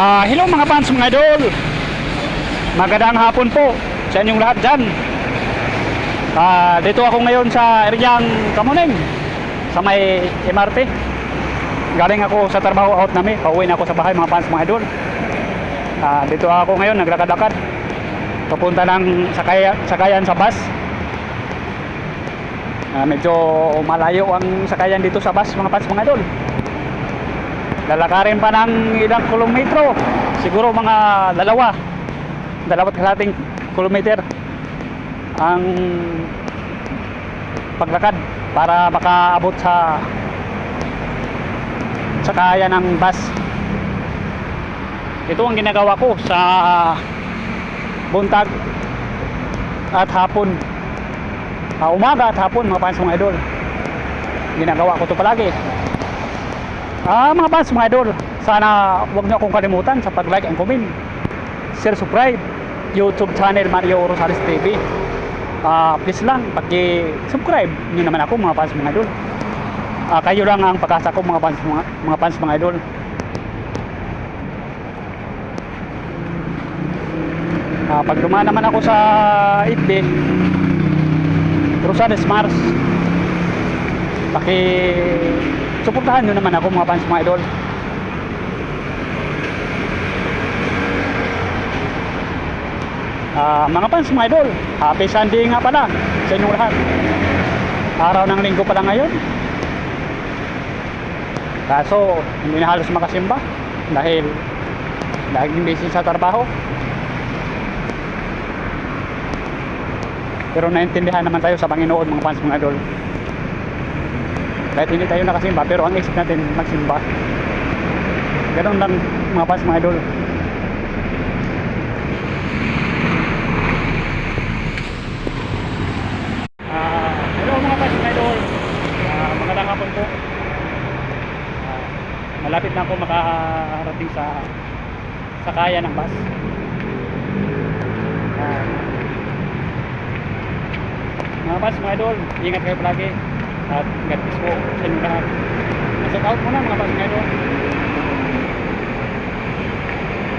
Hello mga fans, mga idol. Magandang hapon po sa inyong lahat dyan. Dito ako ngayon sa eryang Kamuning, sa may MRT. Galing ako sa trabaho, out namin. Pauwi na ako sa bahay mga fans, mga idol. Dito ako ngayon, naglakad-lakad papunta ng sakayan sa bus. Medyo malayo ang sakayan dito sa bus mga fans, mga idol. Lalakarin pa ng ilang kilometro, siguro mga dalawat kalating kilometer ang paglakad para makaabot sa kaya ng bus. Ito ang ginagawa ko sa buntag at hapon, umaga at hapon mga fans, mga idol. Ginagawa ko ito palagi. Mga fans, mga idol, sana huwag niyo akong kalimutan sa pag-like and comment, share, subscribe YouTube channel Mario Rosales TV. Please lang, pag-subscribe niyo naman ako mga fans, mga idol. Kayo lang ang pag-asa ko mga fans, mga idol. Pag dumaan naman ako sa FB Rosales Mars, suportahan nyo naman ako mga fans, mga idol. Mga fans, mga idol, happy Sunday nga pala sa inyong lahat. Araw ng linggo pala ngayon, kaso hindi na halos makasimba dahil laging busy sa trabaho. Pero naintindihan naman tayo sa Panginoon mga fans, mga idol. Kahit hindi tayo nakasimba, pero ang isip natin magsimba. Ganun lang mga fans, mga idol. Hello mga fans, mga idol. Magandang hapon po. Malapit na ako makarating sa kaya ng bus. Mga fans, mga idol, ingat kayo palagi. At God bless po sa inyong lahat. Shout out muna mga fans, mga idol.